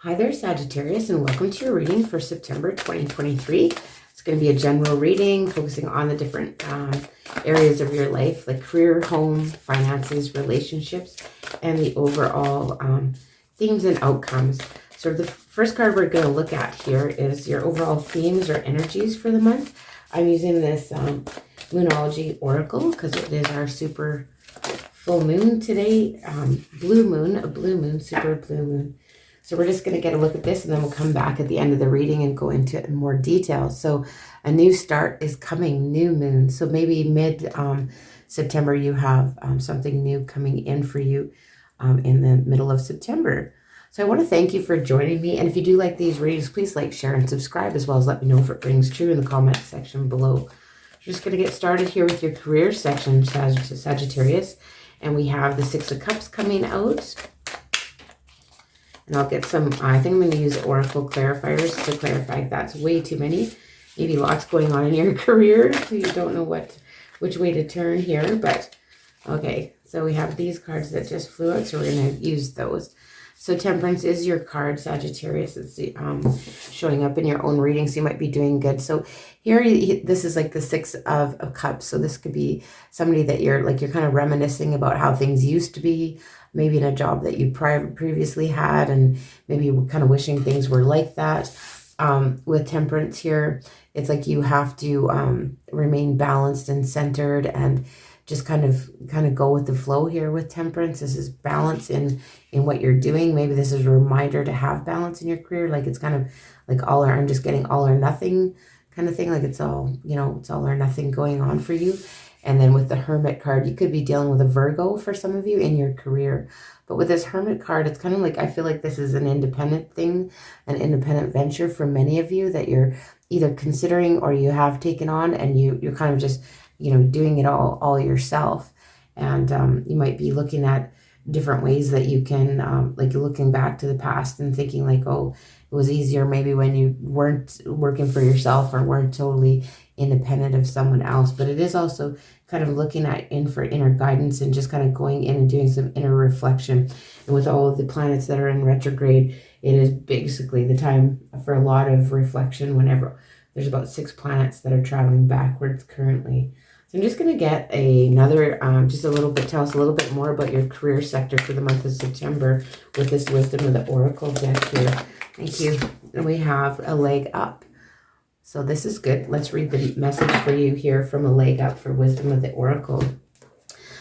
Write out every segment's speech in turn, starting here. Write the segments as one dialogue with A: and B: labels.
A: Hi there, Sagittarius, and welcome to your reading for September 2023. It's going to be a general reading focusing on the different areas of your life, like career, home, finances, relationships, and the overall themes and outcomes. So the first card we're going to look at here is your overall themes or energies for the month. I'm using this Moonology Oracle because it is our super full moon today, a blue moon, super blue moon. So we're just going to get a look at this, and then we'll come back at the end of the reading and go into it in more detail. So a new start is coming, new moon. So maybe mid-September you have something new coming in for you in the middle of September. So I want to thank you for joining me. And if you do like these readings, please like, share, and subscribe, as well as let me know if it rings true in the comment section below. We're just going to get started here with your career section, Sagittarius. And we have the Six of Cups coming out. And I'll get some, I think I'm going to use Oracle clarifiers to clarify. That's way too many. Maybe lots going on in your career. So you don't know which way to turn here. But, okay. So we have these cards that just flew out. So we're going to use those. So Temperance is your card, Sagittarius. It's showing up in your own reading. So you might be doing good. So here, this is like the Six of Cups. So this could be somebody that you're kind of reminiscing about how things used to be. Maybe in a job that you previously had, and maybe you're kind of wishing things were like that. With Temperance here, it's like you have to remain balanced and centered, and just kind of go with the flow here with Temperance. This is balance in what you're doing. Maybe this is a reminder to have balance in your career. Like it's kind of like I'm just getting all or nothing kind of thing. Like it's all, it's all or nothing going on for you. And then with the Hermit card, you could be dealing with a Virgo for some of you in your career. But with this Hermit card, it's kind of like, I feel like this is an independent thing, an independent venture for many of you that you're either considering or you have taken on, and you're kind of just, doing it all yourself. And you might be looking at different ways that you can, like you're looking back to the past and thinking like, oh, it was easier maybe when you weren't working for yourself or weren't totally independent of someone else. But it is also kind of looking at for inner guidance and just kind of going in and doing some inner reflection. And with all of the planets that are in retrograde, it is basically the time for a lot of reflection whenever there's about 6 planets that are traveling backwards currently. So I'm just going to get another, just a little bit, tell us a little bit more about your career sector for the month of September with this Wisdom of the Oracle deck here. Thank you. And we have a leg up. So this is good. Let's read the message for you here from a leg up for Wisdom of the Oracle.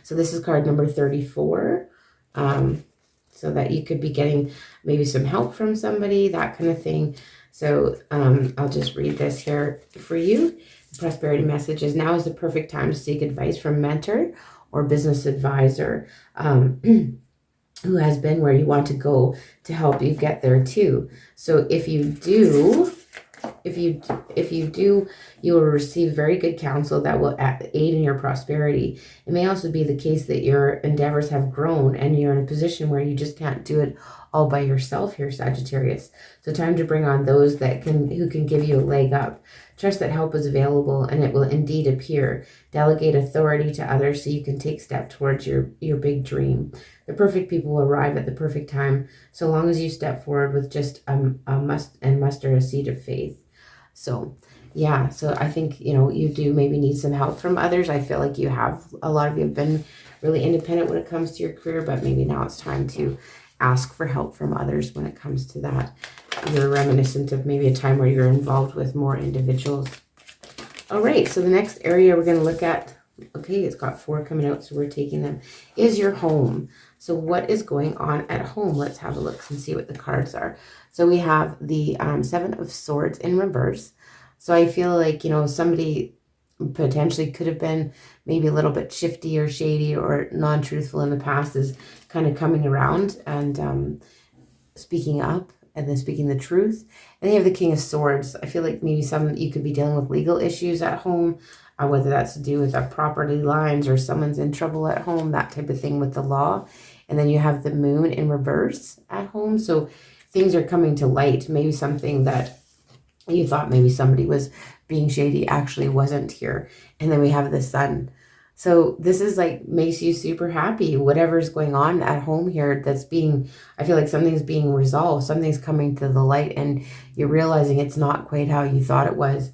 A: So this is card number 34. So that you could be getting maybe some help from somebody, that kind of thing. So I'll just read this here for you. The prosperity message is: now is the perfect time to seek advice from a mentor or business advisor who has been where you want to go to help you get there too. So if you do, you will receive very good counsel that will aid in your prosperity. It may also be the case that your endeavors have grown and you're in a position where you just can't do it all by yourself here, Sagittarius. So time to bring on those who can give you a leg up. Trust that help is available and it will indeed appear. Delegate authority to others so you can take steps towards your big dream. The perfect people will arrive at the perfect time, so long as you step forward with just muster a seed of faith. So yeah, so I think, you do maybe need some help from others. I feel like a lot of you have been really independent when it comes to your career, but maybe now it's time to ask for help from others when it comes to that. You're reminiscent of maybe a time where you're involved with more individuals. All right, so the next area we're going to look at, okay, it's got 4 coming out, so we're taking them, is your home. So what is going on at home? Let's have a look and see what the cards are. So we have the 7 of Swords in reverse. So I feel like, somebody potentially could have been maybe a little bit shifty or shady or non-truthful in the past is kind of coming around and speaking up and then speaking the truth. And then you have the King of Swords. I feel like maybe you could be dealing with legal issues at home, whether that's to do with property lines or someone's in trouble at home, that type of thing with the law. And then you have the Moon in reverse at home. So things are coming to light. Maybe something that you thought maybe somebody was being shady actually wasn't here. And then we have the Sun. So this is like makes you super happy. Whatever's going on at home here I feel like something's being resolved. Something's coming to the light and you're realizing it's not quite how you thought it was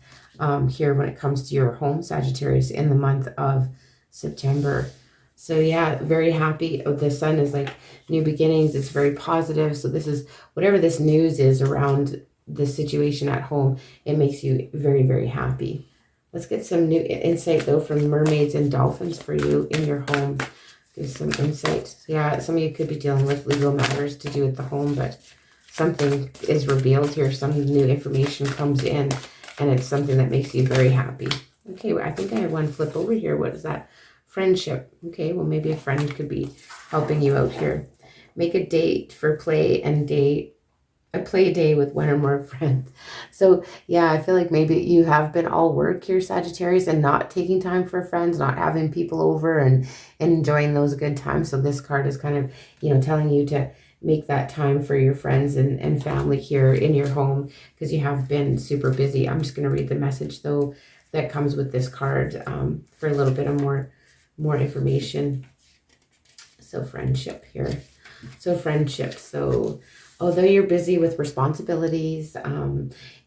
A: here when it comes to your home, Sagittarius, in the month of September. So yeah, very happy. The sun is like new beginnings. It's very positive. So this is whatever this news is around the situation at home. It makes you very, very happy. Let's get some new insight, though, from mermaids and dolphins for you in your home. Give some insight. So, yeah, some of you could be dealing with legal matters to do at the home, but something is revealed here. Some new information comes in, and it's something that makes you very happy. Okay, well, I think I have one flip over here. What is that? Friendship. Okay, well, maybe a friend could be helping you out here. Make a date for play and date. A play day with one or more friends. So yeah, I feel like maybe you have been all work here, Sagittarius, and not taking time for friends, not having people over and enjoying those good times. So this card is kind of, telling you to make that time for your friends and family here in your home because you have been super busy. I'm just going to read the message, though, that comes with this card for a little bit of more information. So friendship here. So friendship. So although you're busy with responsibilities,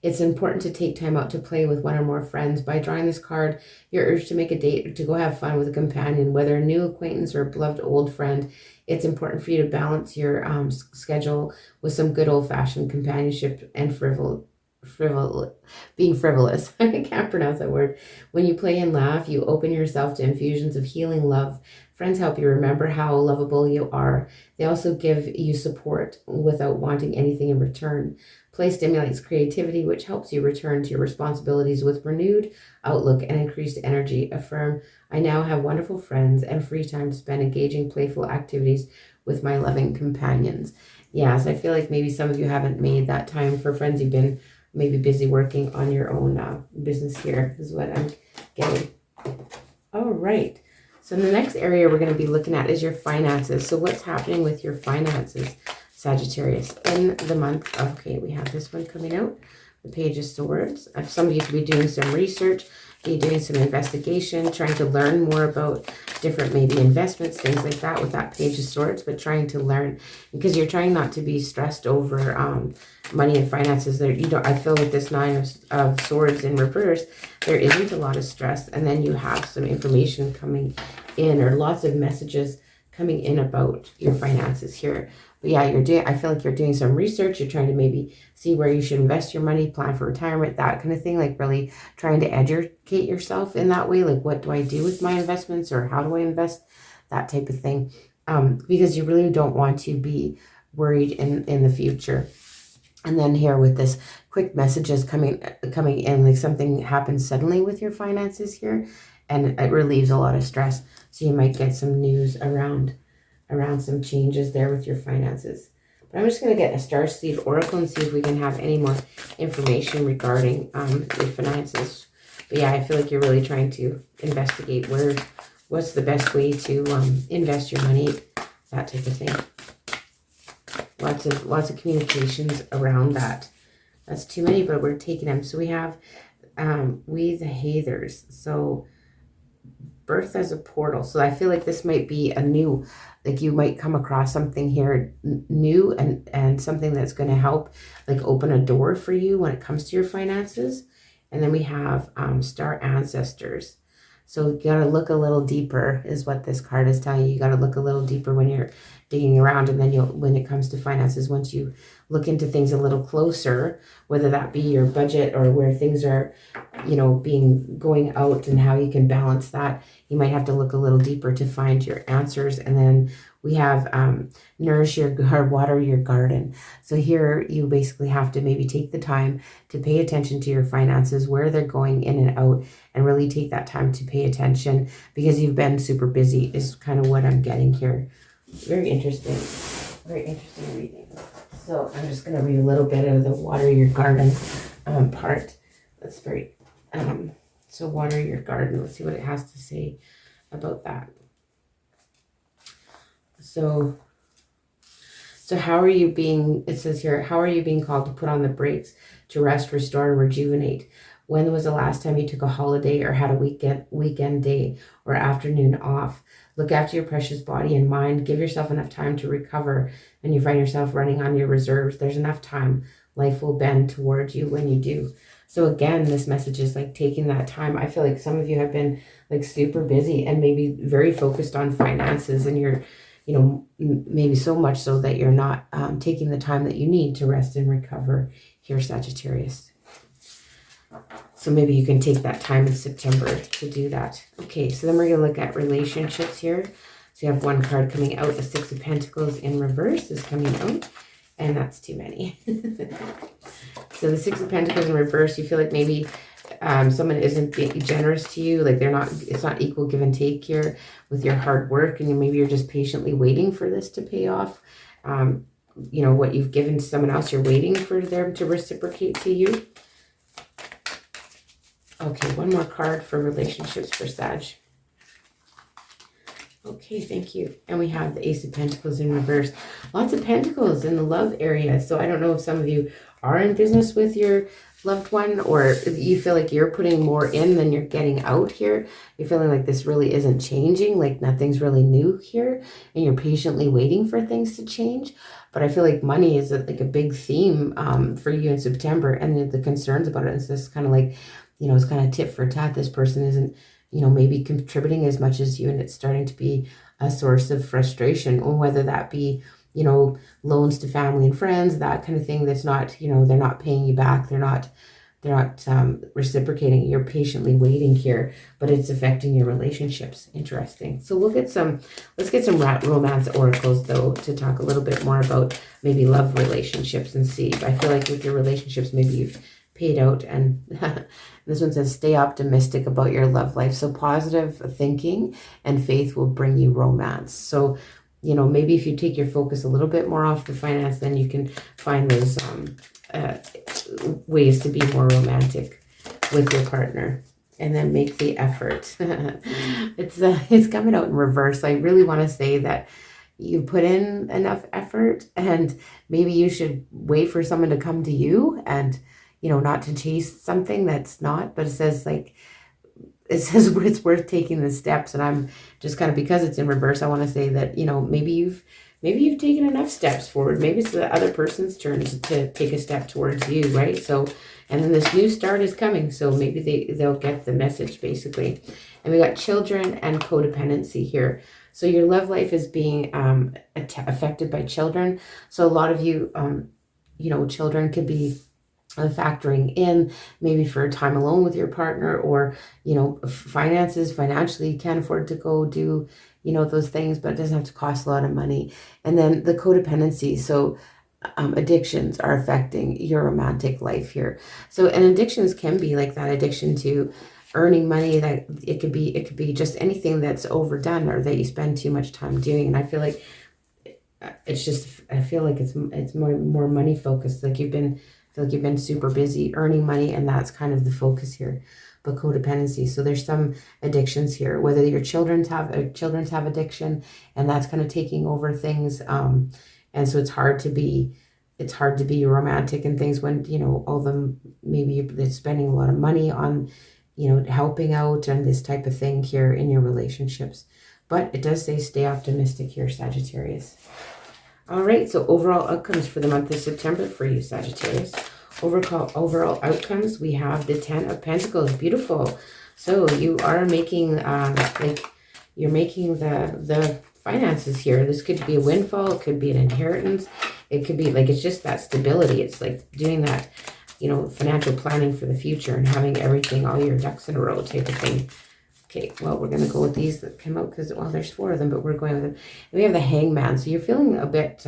A: it's important to take time out to play with one or more friends. By drawing this card, you're urged to make a date or to go have fun with a companion, whether a new acquaintance or a beloved old friend. It's important for you to balance your schedule with some good old-fashioned companionship and being frivolous. I can't pronounce that word. When you play and laugh, you open yourself to infusions of healing love. Friends help you remember how lovable you are. They also give you support without wanting anything in return. Play stimulates creativity, which helps you return to your responsibilities with renewed outlook and increased energy. Affirm, I now have wonderful friends and free time to spend engaging, playful activities with my loving companions. Yeah, so I feel like maybe some of you haven't made that time for friends. You've been maybe busy working on your own business here, is what I'm getting. All right. So the next area we're going to be looking at is your finances. So what's happening with your finances, Sagittarius, in the month of, okay, we have this one coming out, the Page of Swords. Some of you could be doing some research, be doing some investigation, trying to learn more about different maybe investments, things like that with that Page of Swords, but trying to learn because you're trying not to be stressed over money and finances. There, I feel with this Nine of Swords in reverse, there isn't a lot of stress, and then you have some information coming in or lots of messages coming in about your finances here. But yeah, I feel like you're doing some research. You're trying to maybe see where you should invest your money, plan for retirement, that kind of thing, like really trying to educate yourself in that way. Like, what do I do with my investments, or how do I invest, that type of thing. Because you really don't want to be worried in the future. And then here with this quick messages coming in, like something happens suddenly with your finances here, and it relieves a lot of stress. So you might get some news around some changes there with your finances. But I'm just going to get a Starseed Oracle and see if we can have any more information regarding your finances. But yeah, I feel like you're really trying to investigate what's the best way to invest your money, that type of thing. Lots of communications around that. That's too many, but we're taking them. So we have we the Hathers. So birth as a portal. So I feel like this might be a new, like you might come across something here new and something that's going to help like open a door for you when it comes to your finances. And then we have star ancestors. So you got to look a little deeper is what this card is telling you. You got to look a little deeper when you're digging around, and then when it comes to finances, once you look into things a little closer, whether that be your budget or where things are, going out and how you can balance that, you might have to look a little deeper to find your answers. And then we have nourish or water your garden. So here you basically have to maybe take the time to pay attention to your finances, where they're going in and out, and really take that time to pay attention because you've been super busy is kind of what I'm getting here. Very interesting reading. So I'm just going to read a little bit of the water your garden part. That's very, so water your garden. Let's see what it has to say about that. So how are you being, it says here, how are you being called to put on the brakes, to rest, restore, and rejuvenate? When was the last time you took a holiday or had a weekend day or afternoon off? Look after your precious body and mind. Give yourself enough time to recover. And you find yourself running on your reserves, there's enough time. Life will bend towards you when you do. So again, this message is like taking that time. I feel like some of you have been like super busy and maybe very focused on finances, and you're, maybe so much so that you're not taking the time that you need to rest and recover here, Sagittarius. So maybe you can take that time in September to do that. Okay, so then we're going to look at relationships here. So you have one card coming out. The Six of Pentacles in reverse is coming out, and that's too many. So the Six of Pentacles in reverse, you feel like maybe someone isn't being generous to you. Like it's not equal give and take here with your hard work, and maybe you're just patiently waiting for this to pay off. What you've given to someone else, you're waiting for them to reciprocate to you. Okay, one more card for relationships for Sag. Okay, thank you. And we have the Ace of Pentacles in reverse. Lots of pentacles in the love area. So I don't know if some of you are in business with your loved one, or you feel like you're putting more in than you're getting out here. You're feeling like this really isn't changing, like nothing's really new here, and you're patiently waiting for things to change. But I feel like money is like a big theme for you in September, and the concerns about it is this kind of like, it's kind of tit for tat. This person isn't, maybe contributing as much as you, and it's starting to be a source of frustration, or whether that be, loans to family and friends, that kind of thing. That's not, they're not paying you back. They're not reciprocating. You're patiently waiting here, but it's affecting your relationships. Interesting. So let's get some romance oracles though, to talk a little bit more about maybe love relationships and see. I feel like with your relationships, maybe you've paid out, and this one says stay optimistic about your love life. So positive thinking and faith will bring you romance. So maybe if you take your focus a little bit more off the finance, then you can find those ways to be more romantic with your partner, and then make the effort. It's coming out in reverse. I really want to say that you put in enough effort, and maybe you should wait for someone to come to you, and not to chase something that's not. But it says it's worth taking the steps. And I'm just kind of, because it's in reverse, I want to say that maybe you've taken enough steps forward. Maybe it's the other person's turn to take a step towards you, right? So, and then this new start is coming, so maybe they'll get the message, basically. And we got children and codependency here. So your love life is being affected by children. So a lot of you, children could be factoring in maybe for time alone with your partner, or financially you can't afford to go do those things, but it doesn't have to cost a lot of money. And then the codependency, so addictions are affecting your romantic life here. So, and addictions can be like that addiction to earning money, that it could be just anything that's overdone or that you spend too much time doing. And I feel like it's more money focused. Like you've been super busy earning money, and that's kind of the focus here. But codependency, so there's some addictions here, whether your children's have addiction, and that's kind of taking over things. And so it's hard to be romantic and things when all them, maybe they're spending a lot of money on helping out and this type of thing here in your relationships. But it does say stay optimistic here, Sagittarius. All right, so overall outcomes for the month of September for you, Sagittarius. Overall outcomes, we have the 10 of Pentacles. Beautiful. So you are making you're making the finances here. This could be a windfall, it could be an inheritance, it could be like, it's just that stability. It's like doing that financial planning for the future and having everything, all your ducks in a row type of thing. Okay, well, we're going to go with these that came out because, well, there's 4 of them, but we're going with them. And we have the Hangman. So you're feeling a bit,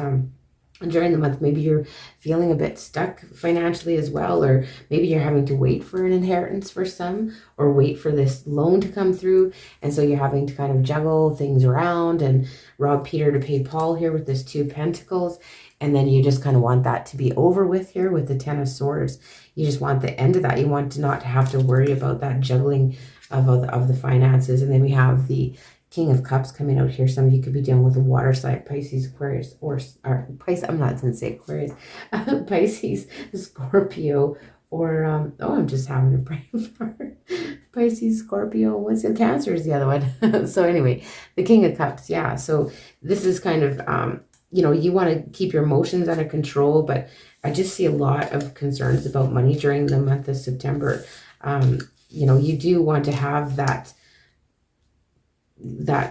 A: during the month, maybe you're feeling a bit stuck financially as well, or maybe you're having to wait for an inheritance for some, or wait for this loan to come through. And so you're having to kind of juggle things around and rob Peter to pay Paul here with this 2 Pentacles. And then you just kind of want that to be over with here with the 10 of Swords. You just want the end of that. You want to not have to worry about that juggling of the finances. And then we have the King of Cups coming out here. Some of you could be dealing with a water sign, Pisces, Aquarius, or Pisces. I'm not going to say Aquarius. Pisces, Scorpio, Or, oh, I'm just having a brain fart. Pisces, Scorpio, what's in Cancer is the other one. So anyway, the King of Cups, yeah. So this is kind of, you want to keep your emotions under control, but I just see a lot of concerns about money during the month of September. You do want to have that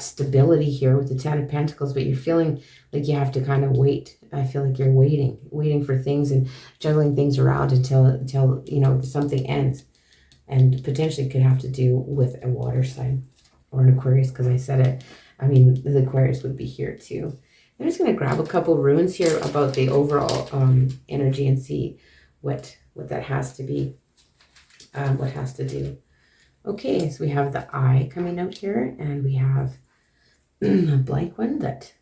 A: stability here with the Ten of Pentacles, but you're feeling like you have to kind of wait. I feel like you're waiting for things and juggling things around until something ends, and potentially could have to do with a water sign or an Aquarius, because I said it. I mean, the Aquarius would be here too. I'm just going to grab a couple runes here about the overall energy and see what that has to be, what has to do. Okay, so we have the eye coming out here, and we have a blank one that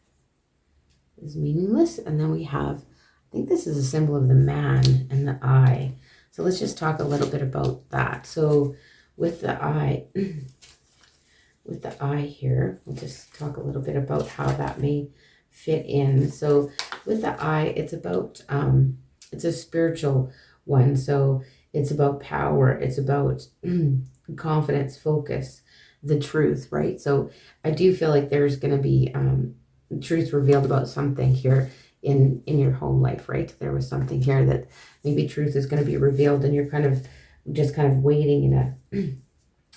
A: is meaningless, and then we have, I think this is a symbol of the man and the eye. So let's just talk a little bit about that. So with the eye, here, we'll just talk a little bit about how that may fit in. So with the eye, it's about, it's a spiritual one. So it's about power. It's about confidence, focus, the truth, right? So I do feel like there's going to be truth revealed about something here in your home life, right? There was something here that maybe truth is going to be revealed, and you're kind of waiting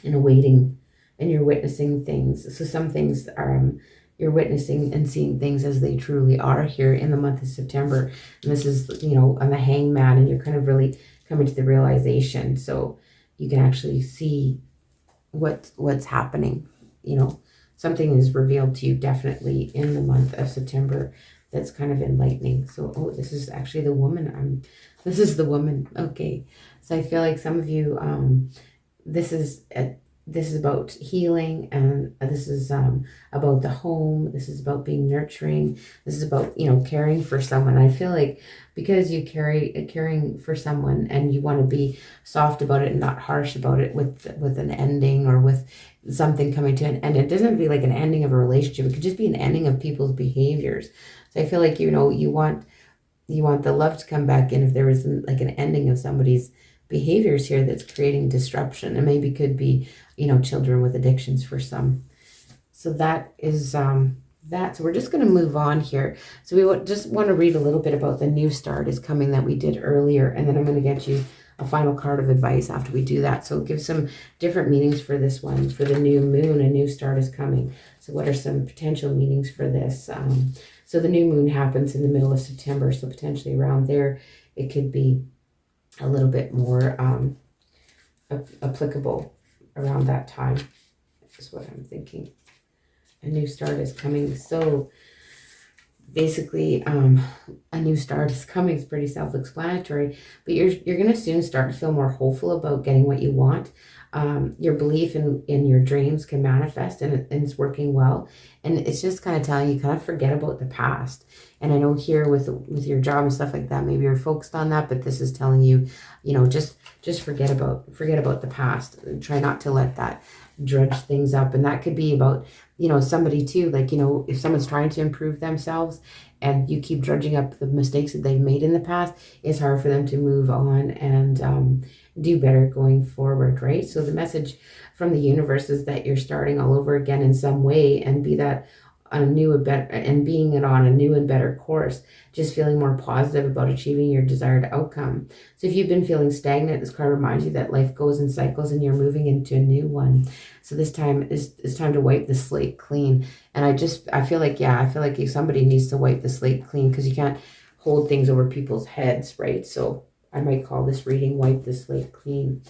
A: in a waiting, and you're witnessing things. So some things are you're witnessing and seeing things as they truly are here in the month of September. And this is, on the hangman, and you're kind of really coming to the realization. So you can actually see what's happening. Something is revealed to you definitely in the month of September that's kind of enlightening. So, oh, this is actually the woman. This is the woman. Okay. So I feel like some of you, this is about healing, and this is about the home. This is about being nurturing. This is about, caring for someone. I feel like because you caring for someone, and you want to be soft about it and not harsh about it with an ending, or with something coming to an end. It doesn't have to be like an ending of a relationship. It could just be an ending of people's behaviors. So I feel like, you want the love to come back in if there was like an ending of somebody's behaviors here that's creating disruption. And maybe could be, children with addictions for some. So that is that. So we're just going to move on here. So we just want to read a little bit about the new start is coming that we did earlier, and then I'm going to get you a final card of advice after we do that. So give some different meanings for this one. For the new moon, a new start is coming. So what are some potential meanings for this? So the new moon happens in the middle of September, so potentially around there it could be a little bit more applicable around that time, is what I'm thinking. A new start is coming. So basically, a new start is coming. It's pretty self-explanatory, but you're going to soon start to feel more hopeful about getting what you want. Your belief in your dreams can manifest, and it's working well. And it's just kind of telling you, kind of forget about the past. And I know here with your job and stuff like that, maybe you're focused on that, but this is telling you, just forget about the past. Try not to let that drudge things up. And that could be about, somebody too, like, if someone's trying to improve themselves and you keep drudging up the mistakes that they've made in the past, it's hard for them to move on and do better going forward, right? So the message from the universe is that you're starting all over again in some way, and be that on a new and better, and being it on a new and better course, just feeling more positive about achieving your desired outcome. So if you've been feeling stagnant, this card reminds you that life goes in cycles and you're moving into a new one. So this time is time to wipe the slate clean. And I feel like if somebody needs to wipe the slate clean, because you can't hold things over people's heads, right? So I might call this reading Wipe the Slate Clean.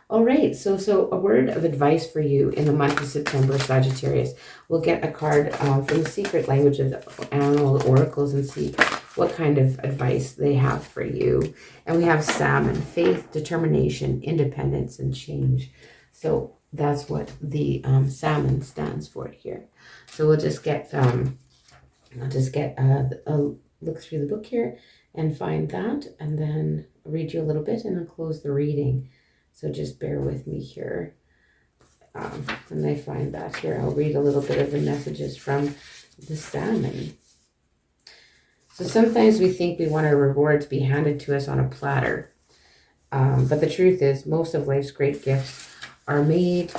A: All right, so a word of advice for you in the month of September, Sagittarius. We'll get a card from the secret language of the animal oracles and see what kind of advice they have for you. And we have salmon, faith, determination, independence, and change. So that's what the salmon stands for here. So we'll just get a look through the book here and find that, and then read you a little bit and then close the reading. So just bear with me here. When I find that here, I'll read a little bit of the messages from the salmon. So sometimes we think we want our reward to be handed to us on a platter. But the truth is, most of life's great gifts are made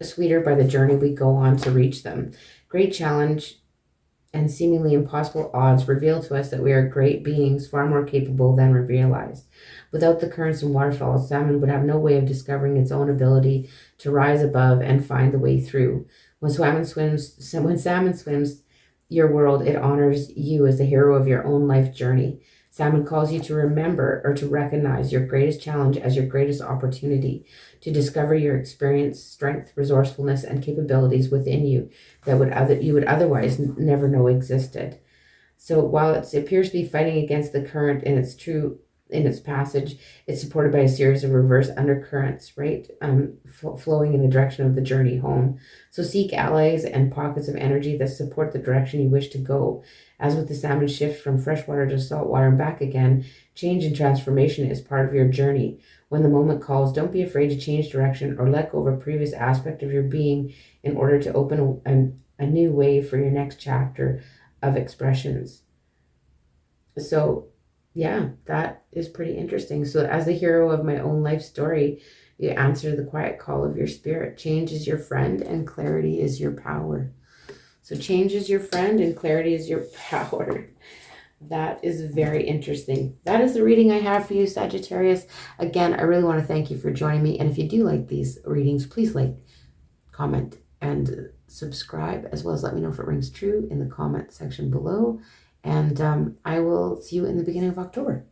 A: sweeter by the journey we go on to reach them. Great challenge and seemingly impossible odds reveal to us that we are great beings, far more capable than we realize. Without the currents and waterfalls, salmon would have no way of discovering its own ability to rise above and find the way through. When salmon swims your world, it honors you as the hero of your own life journey. Salmon calls you to remember or to recognize your greatest challenge as your greatest opportunity to discover your experience, strength, resourcefulness, and capabilities within you that you would otherwise never know existed. So while it appears to be fighting against the current in its passage, it's supported by a series of reverse undercurrents, right? Flowing in the direction of the journey home. So seek allies and pockets of energy that support the direction you wish to go. As with the salmon shift from freshwater to saltwater and back again, change and transformation is part of your journey. When the moment calls, don't be afraid to change direction or let go of a previous aspect of your being in order to open a new way for your next chapter of expressions. So, yeah, that is pretty interesting. So, as the hero of my own life story, you answer the quiet call of your spirit. Change is your friend and clarity is your power. So, change is your friend and clarity is your power. That is very interesting. That is the reading I have for you, Sagittarius. Again, I really want to thank you for joining me. And if you do like these readings, please like, comment, and subscribe, as well as let me know if it rings true in the comment section below. And I will see you in the beginning of October.